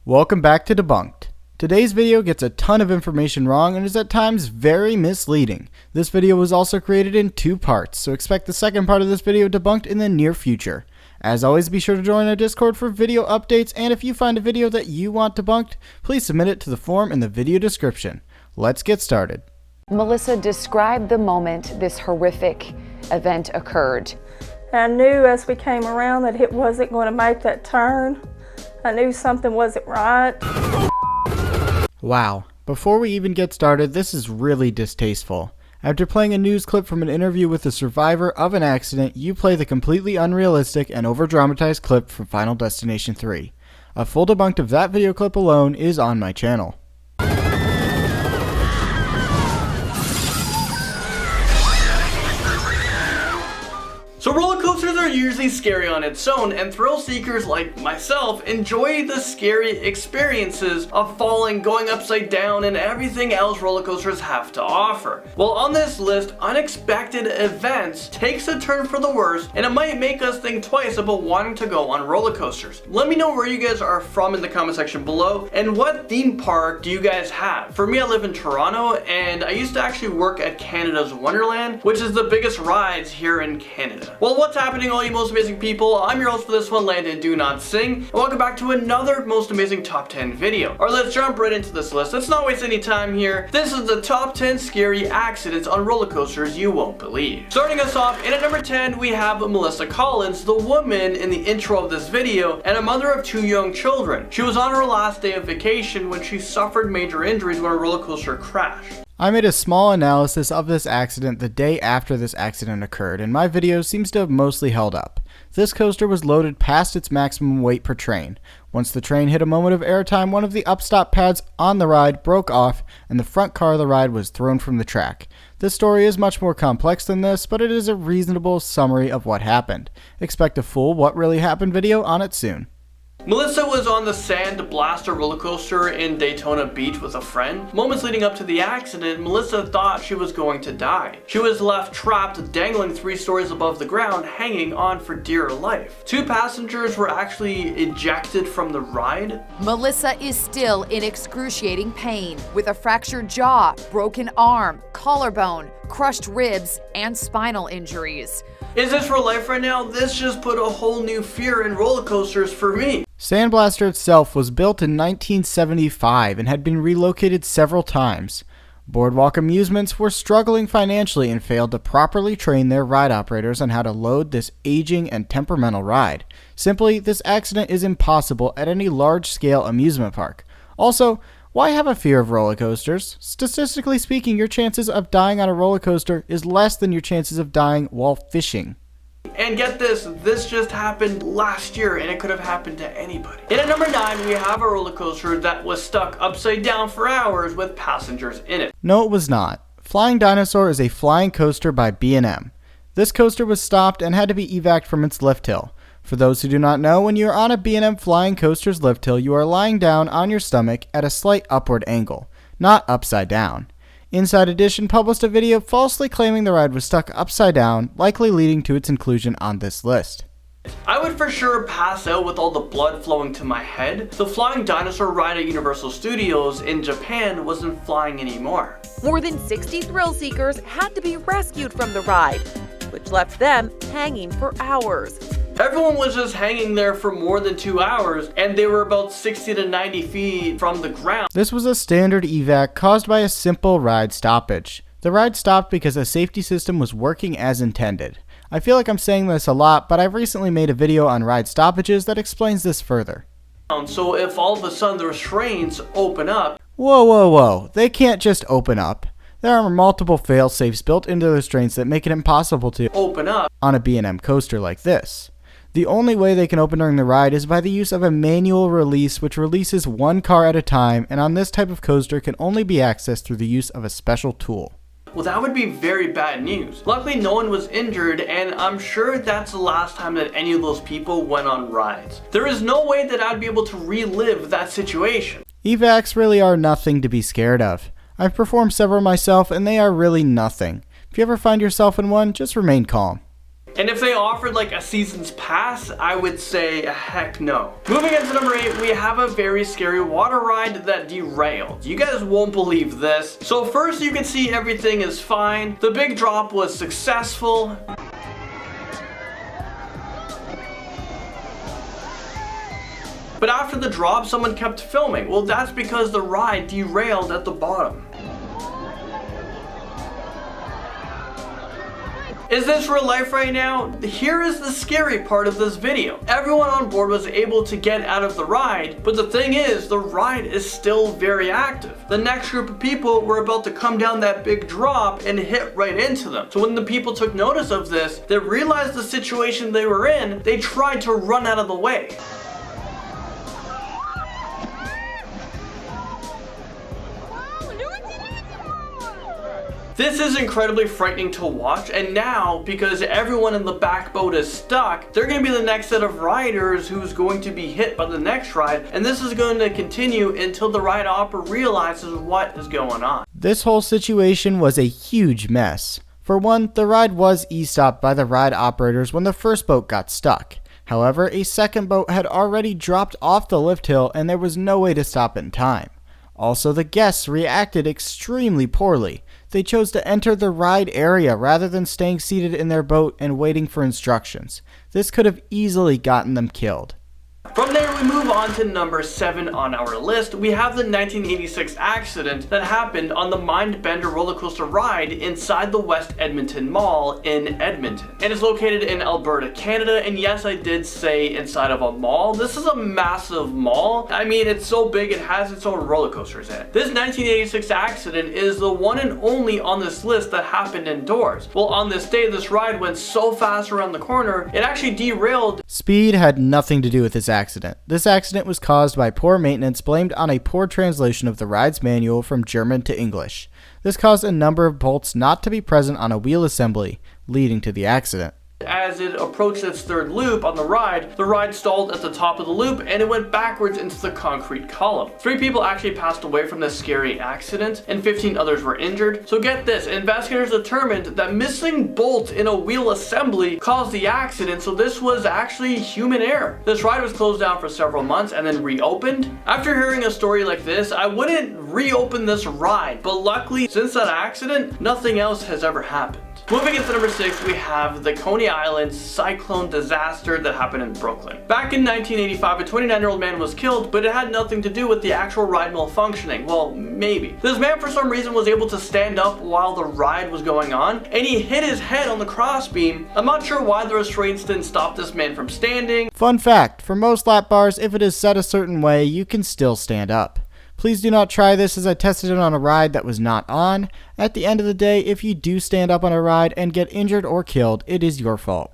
Welcome back to Debunked. Today's video gets a ton of information wrong and is at times very misleading. This video was also created in 2 parts, so expect the second part of this video debunked in the near future. As always, be sure to join our Discord for video updates, and if you find a video that you want debunked, please submit it to the form in the video description. Let's get started. Melissa, describe the moment this horrific event occurred. I knew as we came around that it wasn't going to make that turn. I knew something wasn't right. Wow. Before we even get started, this is really distasteful. After playing a news clip from an interview with a survivor of an accident, you play the completely unrealistic and over-dramatized clip from Final Destination 3. A full debunked of that video clip alone is on my channel. So roller coasters are usually scary on its own, and thrill seekers like myself enjoy the scary experiences of falling, going upside down, and everything else roller coasters have to offer. Well, on this list, unexpected events takes a turn for the worse, and it might make us think twice about wanting to go on roller coasters. Let me know where you guys are from in the comment section below, and what theme park do you guys have? For me, I live in Toronto, and I used to actually work at Canada's Wonderland, which is the biggest rides here in Canada. Well, what's happening, all you most amazing people? I'm your host for this one, Landon Do Not Sing, and welcome back to another most amazing top 10 video. Alright, let's jump right into this list. Let's not waste any time here. This is the top 10 scary accidents on roller coasters you won't believe. Starting us off, in at number 10, we have Melissa Collins, the woman in the intro of this video, and a mother of 2 young children. She was on her last day of vacation when she suffered major injuries when a roller coaster crashed. I made a small analysis of this accident the day after this accident occurred, and my video seems to have mostly held up. This coaster was loaded past its maximum weight per train. Once the train hit a moment of airtime, one of the upstop pads on the ride broke off, and the front car of the ride was thrown from the track. This story is much more complex than this, but it is a reasonable summary of what happened. Expect a full What Really Happened video on it soon. Melissa was on the Sand Blaster roller coaster in Daytona Beach with a friend. Moments leading up to the accident, Melissa thought she was going to die. She was left trapped, dangling 3 stories above the ground, hanging on for dear life. 2 passengers were actually ejected from the ride. Melissa is still in excruciating pain with a fractured jaw, broken arm, collarbone, crushed ribs, and spinal injuries. Is this real life right now? This just put a whole new fear in roller coasters for me. Sandblaster itself was built in 1975 and had been relocated several times. Boardwalk Amusements were struggling financially and failed to properly train their ride operators on how to load this aging and temperamental ride. Simply, this accident is impossible at any large-scale amusement park. Also, why have a fear of roller coasters? Statistically speaking, your chances of dying on a roller coaster is less than your chances of dying while fishing. And get this just happened last year, and it could have happened to anybody. In at number 9, we have a roller coaster that was stuck upside down for hours with passengers in it. No, it was not. Flying Dinosaur is a flying coaster by B&M. This coaster was stopped and had to be evac'd from its lift hill. For those who do not know, when you are on a B&M flying coaster's lift hill, you are lying down on your stomach at a slight upward angle, not upside down. Inside Edition published a video falsely claiming the ride was stuck upside down, likely leading to its inclusion on this list. I would for sure pass out with all the blood flowing to my head. The Flying Dinosaur ride at Universal Studios in Japan wasn't flying anymore. More than 60 thrill seekers had to be rescued from the ride, which left them hanging for hours. Everyone was just hanging there for more than 2 hours, and they were about 60 to 90 feet from the ground. This was a standard evac caused by a simple ride stoppage. The ride stopped because a safety system was working as intended. I feel like I'm saying this a lot, but I've recently made a video on ride stoppages that explains this further. So if all of a sudden the restraints open up... Whoa, they can't just open up. There are multiple fail-safes built into the restraints that make it impossible to open up on a B&M coaster like this. The only way they can open during the ride is by the use of a manual release, which releases 1 car at a time, and on this type of coaster can only be accessed through the use of a special tool. Well, that would be very bad news. Luckily, no one was injured, and I'm sure that's the last time that any of those people went on rides. There is no way that I'd be able to relive that situation. Evacs really are nothing to be scared of. I've performed several myself, and they are really nothing. If you ever find yourself in one, just remain calm. And if they offered like a season's pass, I would say heck no. Moving into number 8, we have a very scary water ride that derailed. You guys won't believe this. So first you can see everything is fine. The big drop was successful. But after the drop, someone kept filming. Well, that's because the ride derailed at the bottom. Is this real life right now? Here is the scary part of this video. Everyone on board was able to get out of the ride, but the thing is, the ride is still very active. The next group of people were about to come down that big drop and hit right into them. So when the people took notice of this, they realized the situation they were in, they tried to run out of the way. This is incredibly frightening to watch, and now, because everyone in the back boat is stuck, they're going to be the next set of riders who's going to be hit by the next ride, and this is going to continue until the ride operator realizes what is going on. This whole situation was a huge mess. For one, the ride was e-stopped by the ride operators when the first boat got stuck. However, a second boat had already dropped off the lift hill and there was no way to stop in time. Also, the guests reacted extremely poorly. They chose to enter the ride area rather than staying seated in their boat and waiting for instructions. This could have easily gotten them killed. From there, we move on to number 7 on our list. We have the 1986 accident that happened on the Mindbender roller coaster ride inside the West Edmonton Mall in Edmonton. It is located in Alberta, Canada, and yes, I did say inside of a mall. This is a massive mall. I mean, it's so big it has its own roller coasters in it. This 1986 accident is the one and only on this list that happened indoors. Well, on this day, this ride went so fast around the corner, it actually derailed. Speed had nothing to do with this accident. This accident was caused by poor maintenance blamed on a poor translation of the ride's manual from German to English. This caused a number of bolts not to be present on a wheel assembly, leading to the accident. As it approached its third loop on the ride stalled at the top of the loop and it went backwards into the concrete column. 3 people actually passed away from this scary accident and 15 others were injured. So get this, investigators determined that missing bolts in a wheel assembly caused the accident, so this was actually human error. This ride was closed down for several months and then reopened. After hearing a story like this, I wouldn't reopen this ride, but luckily since that accident, nothing else has ever happened. Moving into number 6, we have the Coney Island cyclone disaster that happened in Brooklyn. Back in 1985, a 29-year-old man was killed, but it had nothing to do with the actual ride malfunctioning. Well, maybe. This man for some reason was able to stand up while the ride was going on, and he hit his head on the crossbeam. I'm not sure why the restraints didn't stop this man from standing. Fun fact, for most lap bars, if it is set a certain way, you can still stand up. Please do not try this, as I tested it on a ride that was not on. At the end of the day, if you do stand up on a ride and get injured or killed, it is your fault.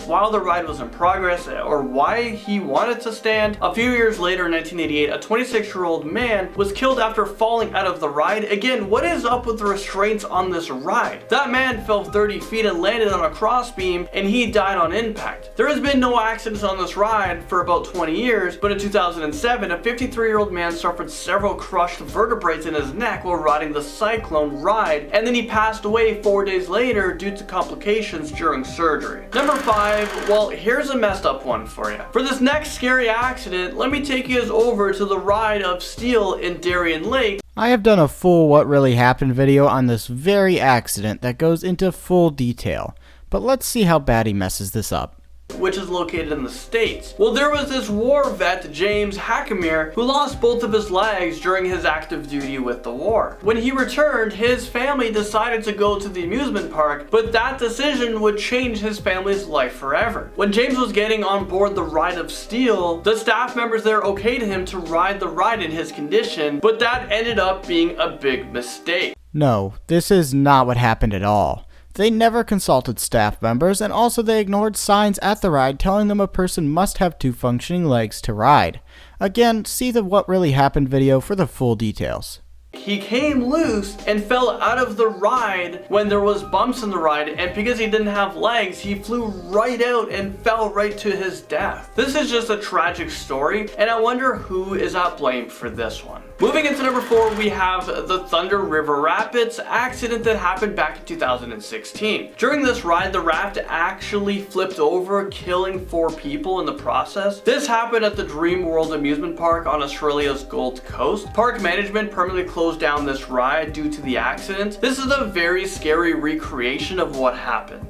While the ride was in progress, or why he wanted to stand, a few years later in 1988, a 26-year-old man was killed after falling out of the ride. Again, what is up with the restraints on this ride? That man fell 30 feet and landed on a crossbeam, and he died on impact. There has been no accidents on this ride for about 20 years, but in 2007, a 53-year-old man suffered several crushed vertebrae in his neck while riding the Cyclone ride, and then he passed away 4 days later due to complications during surgery. Number 5, well, here's a messed up one for you. For this next scary accident, let me take you over to the ride of steel in Darien Lake. I have done a full what really happened video on this very accident that goes into full detail, but let's see how bad he messes this up. Which is located in the States. Well, there was this war vet, James Hackamere, who lost both of his legs during his active duty with the war. When he returned, his family decided to go to the amusement park, but that decision would change his family's life forever. When James was getting on board the Ride of Steel, the staff members there okayed him to ride the ride in his condition, but that ended up being a big mistake. No, this is not what happened at all. They never consulted staff members, and also they ignored signs at the ride telling them a person must have 2 functioning legs to ride. Again, see the What Really Happened video for the full details. he came loose and fell out of the ride when there was bumps in the ride, and because he didn't have legs, he flew right out and fell right to his death. This is just a tragic story, and I wonder who is at blame for this one. Moving into number 4, we have the Thunder River Rapids accident that happened back in 2016. During this ride, the raft actually flipped over, killing 4 people in the process. This happened at the Dream World amusement park on Australia's Gold Coast. Park management permanently closed down this ride due to the accident. This is a very scary recreation of what happened.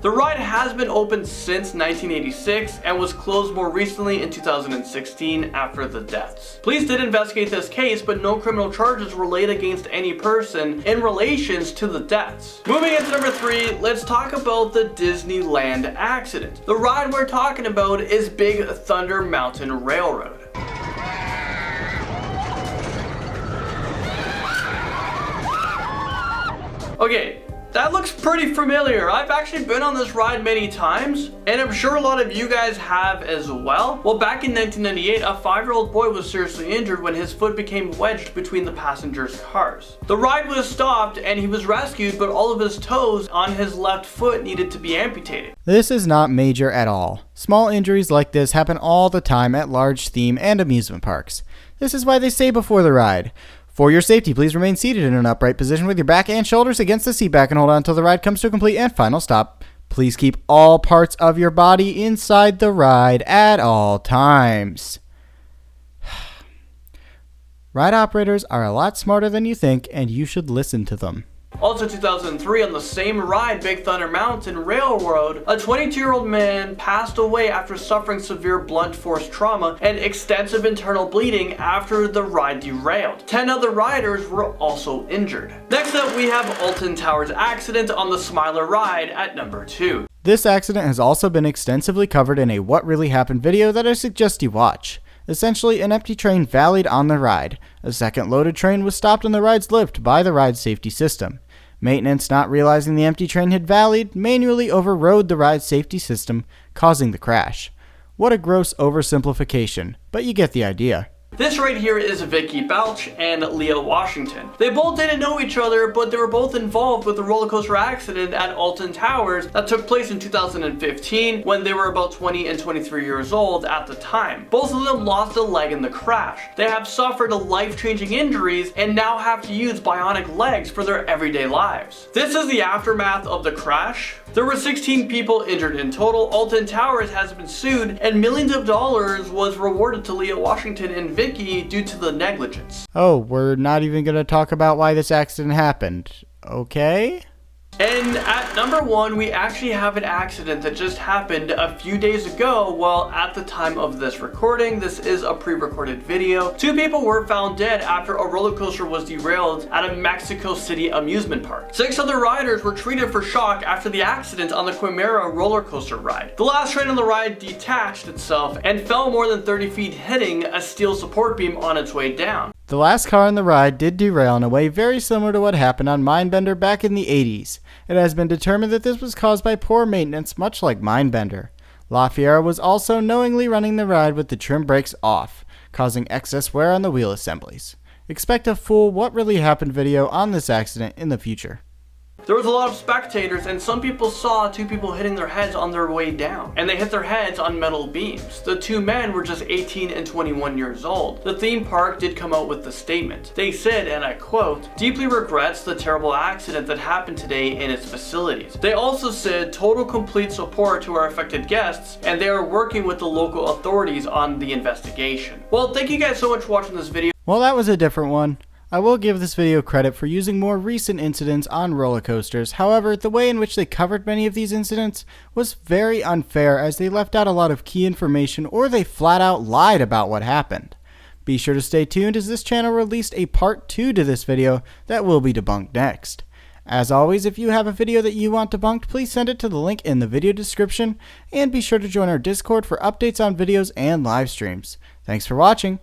The ride has been open since 1986 and was closed more recently in 2016 after the deaths. Police did investigate this case, but no criminal charges were laid against any person in relations to the deaths. Moving into number 3, let's talk about the Disneyland accident. The ride we're talking about is Big Thunder Mountain Railroad. Okay, that looks pretty familiar. I've actually been on this ride many times, and I'm sure a lot of you guys have as well. Well, back in 1998, a 5-year-old boy was seriously injured when his foot became wedged between the passengers' cars. The ride was stopped and he was rescued, but all of his toes on his left foot needed to be amputated. This is not major at all. Small injuries like this happen all the time at large theme and amusement parks. This is why they say before the ride, for your safety, please remain seated in an upright position with your back and shoulders against the seat back and hold on until the ride comes to a complete and final stop. Please keep all parts of your body inside the ride at all times. Ride operators are a lot smarter than you think, and you should listen to them. Also 2003, on the same ride, Big Thunder Mountain Railroad, a 22-year-old man passed away after suffering severe blunt force trauma and extensive internal bleeding after the ride derailed. 10 other riders were also injured. Next up, we have Alton Towers accident on the Smiler ride at number 2. This accident has also been extensively covered in a What Really Happened video that I suggest you watch. Essentially, an empty train valleyed on the ride. A second loaded train was stopped in the ride's lift by the ride safety system. Maintenance, not realizing the empty train had valleyed, manually overrode the ride safety system, causing the crash. What a gross oversimplification, but you get the idea. This right here is Vicky Balch and Leah Washington. They both didn't know each other, but they were both involved with the roller coaster accident at Alton Towers that took place in 2015 when they were about 20 and 23 years old at the time. Both of them lost a leg in the crash. They have suffered life-changing injuries and now have to use bionic legs for their everyday lives. This is the aftermath of the crash. There were 16 people injured in total. Alton Towers has been sued and millions of dollars was rewarded to Leah Washington and Vicky due to the negligence. Oh, we're not even going to talk about why this accident happened. Okay? And at number 1, we actually have an accident that just happened a few days ago. Well, at the time of this recording, this is a pre-recorded video. 2 people were found dead after a roller coaster was derailed at a Mexico City amusement park. 6 other riders were treated for shock after the accident on the Quimera roller coaster ride. The last train on the ride detached itself and fell more than 30 feet, hitting a steel support beam on its way down. The last car on the ride did derail in a way very similar to what happened on Mindbender back in the 80s. It has been determined that this was caused by poor maintenance, much like Mindbender. La Fiera was also knowingly running the ride with the trim brakes off, causing excess wear on the wheel assemblies. Expect a full What Really Happened video on this accident in the future. There was a lot of spectators, and some people saw 2 people hitting their heads on their way down, and they hit their heads on metal beams. The 2 men were just 18 and 21 years old. The theme park did come out with the statement. They said, and I quote, "Deeply regrets the terrible accident that happened today in its facilities." They also said total complete support to our affected guests, and they are working with the local authorities on the investigation. Well, thank you guys so much for watching this video. Well, that was a different one. I will give this video credit for using more recent incidents on roller coasters. However, the way in which they covered many of these incidents was very unfair, as they left out a lot of key information or they flat out lied about what happened. Be sure to stay tuned, as this channel released a part 2 to this video that will be debunked next. As always, if you have a video that you want debunked, please send it to the link in the video description, and be sure to join our Discord for updates on videos and live streams. Thanks for watching.